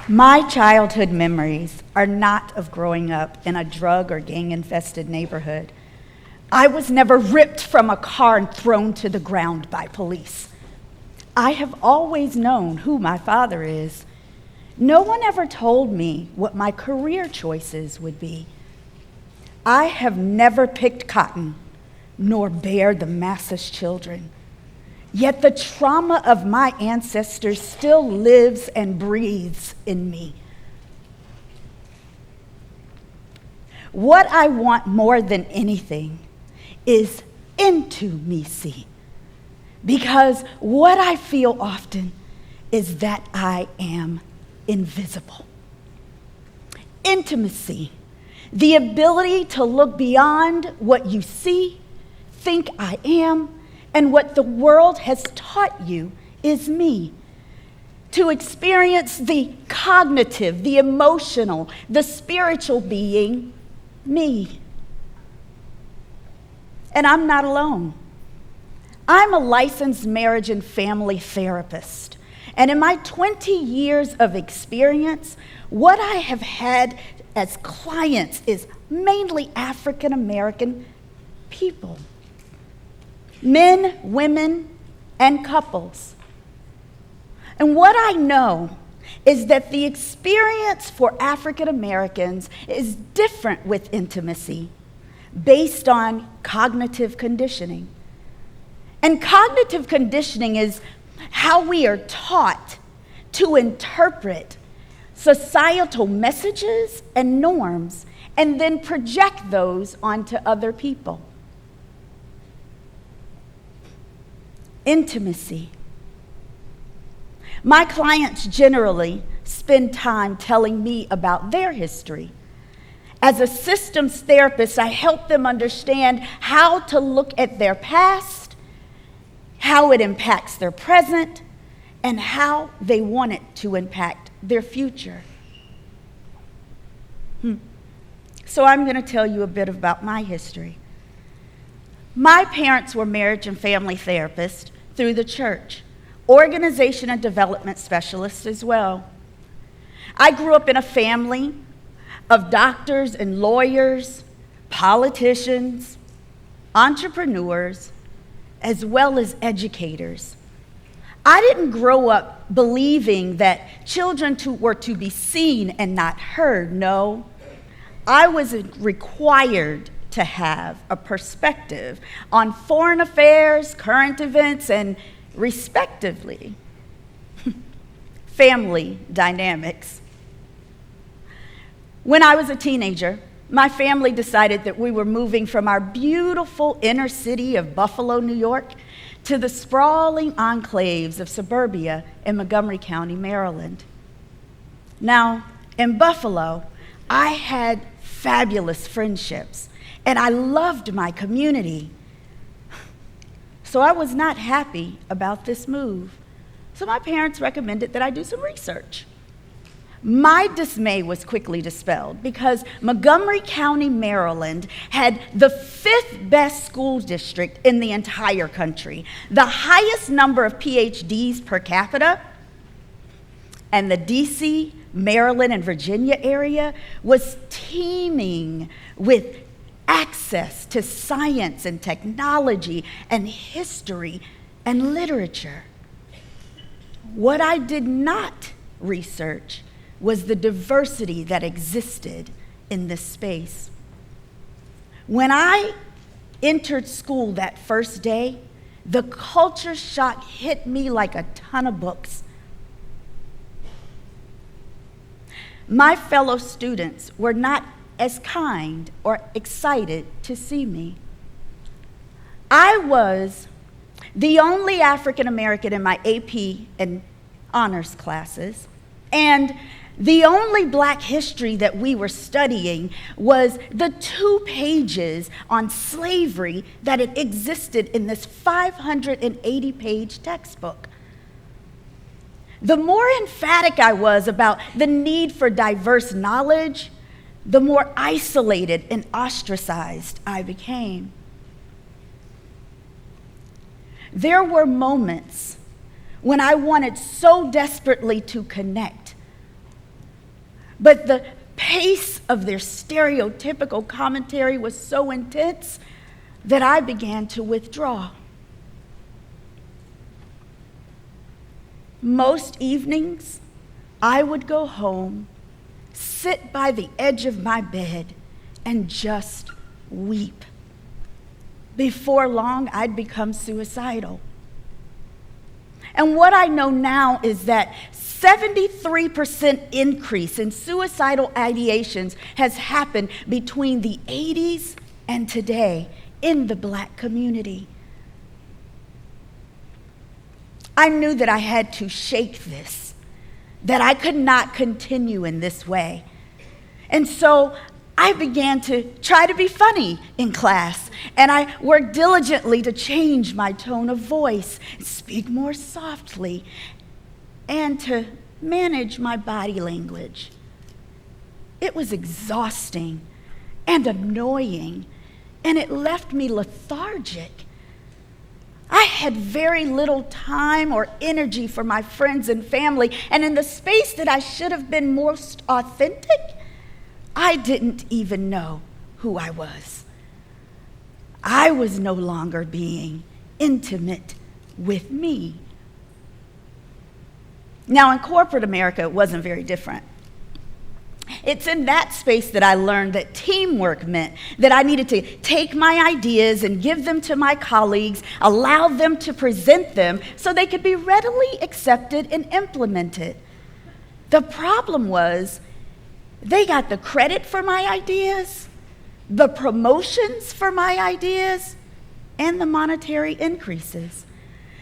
My childhood memories are not of growing up in a drug or gang-infested neighborhood. I was never ripped from a car and thrown to the ground by police. I have always known who my father is. No one ever told me what my career choices would be. I have never picked cotton, nor bared the masses children. Yet the trauma of my ancestors still lives and breathes in me. What I want more than anything is intimacy, because what I feel often is that I am invisible. Intimacy, the ability to look beyond what you see, think I am, and what the world has taught you is me. To experience the cognitive, the emotional, the spiritual being, me. And I'm not alone. I'm a licensed marriage and family therapist. And in my 20 years of experience, what I have had as clients is mainly African American people. Men, women, and couples. And what I know is that the experience for African Americans is different with intimacy based on cognitive conditioning. And cognitive conditioning is how we are taught to interpret societal messages and norms and then project those onto other people. Intimacy. My clients generally spend time telling me about their history. As a systems therapist, I help them understand how to look at their past, how it impacts their present, and how they want it to impact their future. So I'm going to tell you a bit about my history. My parents were marriage and family therapists through the church, organization and development specialists as well. I grew up in a family of doctors and lawyers, politicians, entrepreneurs, as well as educators. I didn't grow up believing that children were to be seen and not heard. No, I was required to have a perspective on foreign affairs, current events, and respectively, family dynamics. When I was a teenager, my family decided that we were moving from our beautiful inner city of Buffalo, New York, to the sprawling enclaves of suburbia in Montgomery County, Maryland. Now, in Buffalo, I had fabulous friendships, and I loved my community. So I was not happy about this move. So my parents recommended that I do some research. My dismay was quickly dispelled because Montgomery County, Maryland had the 5th best school district in the entire country, the highest number of PhDs per capita, and the DC, Maryland, and Virginia area was teeming with access to science and technology and history and literature. What I did not research was the diversity that existed in this space. When I entered school that first day, the culture shock hit me like a ton of books. My fellow students were not as kind or excited to see me. I was the only African American in my AP and honors classes, and the only Black history that we were studying was the 2 pages on slavery that had existed in this 580-page textbook. The more emphatic I was about the need for diverse knowledge, the more isolated and ostracized I became. There were moments when I wanted so desperately to connect, But the pace of their stereotypical commentary was so intense that I began to withdraw. Most evenings, I would go home, sit by the edge of my bed, and just weep. Before long, I'd become suicidal. And what I know now is that 73% increase in suicidal ideations has happened between the 80s and today in the Black community. I knew that I had to shake this, that I could not continue in this way. And so I began to try to be funny in class, and I worked diligently to change my tone of voice, speak more softly, and to manage my body language. It was exhausting and annoying, and it left me lethargic. I had very little time or energy for my friends and family, and in the space that I should have been most authentic, I didn't even know who I was. I was no longer being intimate with me. Now, in corporate America, it wasn't very different. It's in that space that I learned that teamwork meant that I needed to take my ideas and give them to my colleagues, allow them to present them so they could be readily accepted and implemented. The problem was they got the credit for my ideas, the promotions for my ideas, and the monetary increases.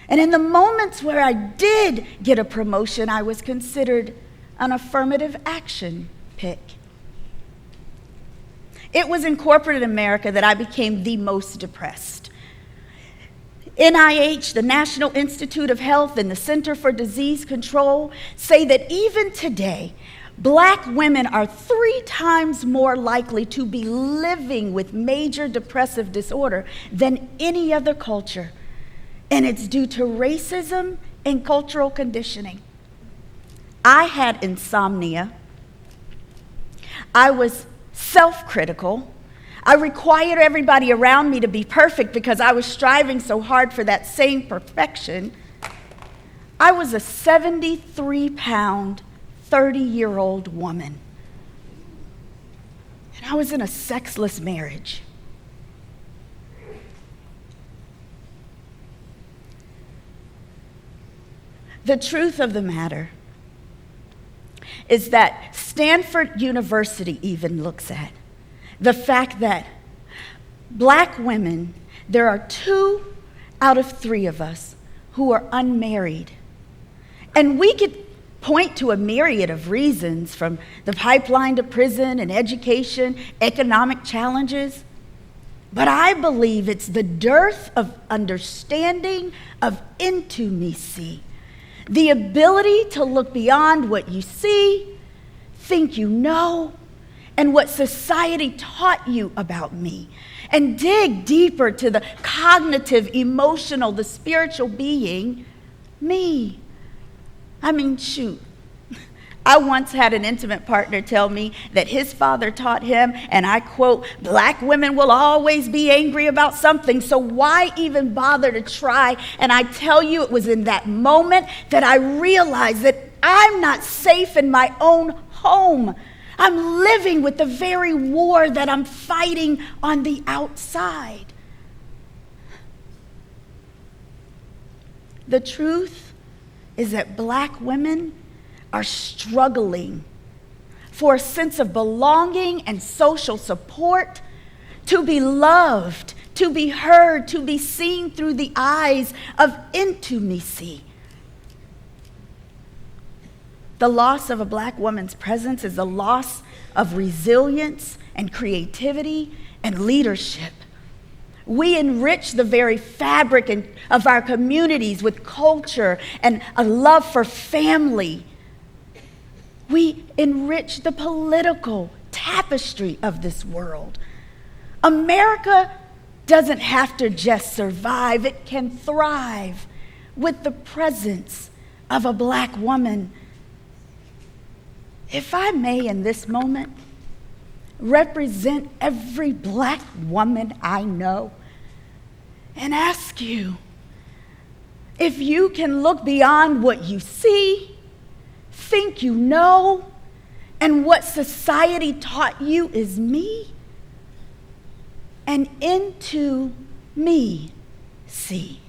And in the moments where I did get a promotion, I was considered an affirmative action pick. It was in corporate America that I became the most depressed. NIH, the National Institute of Health, and the Center for Disease Control say that even today, Black women are 3 times more likely to be living with major depressive disorder than any other culture. And it's due to racism and cultural conditioning. I had insomnia. I was self-critical. I required everybody around me to be perfect because I was striving so hard for that same perfection. I was a 73-pound, 30-year-old woman. And I was in a sexless marriage. The truth of the matter is that Stanford University even looks at the fact that Black women, there are 2 out of 3 of us who are unmarried. And we could point to a myriad of reasons, from the pipeline to prison and education, economic challenges. But I believe it's the dearth of understanding of intimacy, the ability to look beyond what you see, think you know, and what society taught you about me, and dig deeper to the cognitive, emotional, the spiritual being, me. I mean, shoot. I once had an intimate partner tell me that his father taught him, and I quote, "Black women will always be angry about something, so why even bother to try?" And I tell you, it was in that moment that I realized that I'm not safe in my own home. I'm living with the very war that I'm fighting on the outside. The truth is that Black women are struggling for a sense of belonging and social support, to be loved, to be heard, to be seen through the eyes of intimacy. The loss of a Black woman's presence is the loss of resilience and creativity and leadership. We enrich the very fabric of our communities with culture and a love for family. We enrich the political tapestry of this world. America doesn't have to just survive, it can thrive with the presence of a Black woman. if I may in this moment represent every black woman I know and ask you if you can look beyond what you see, think you know, and what society taught you is me, and into me see.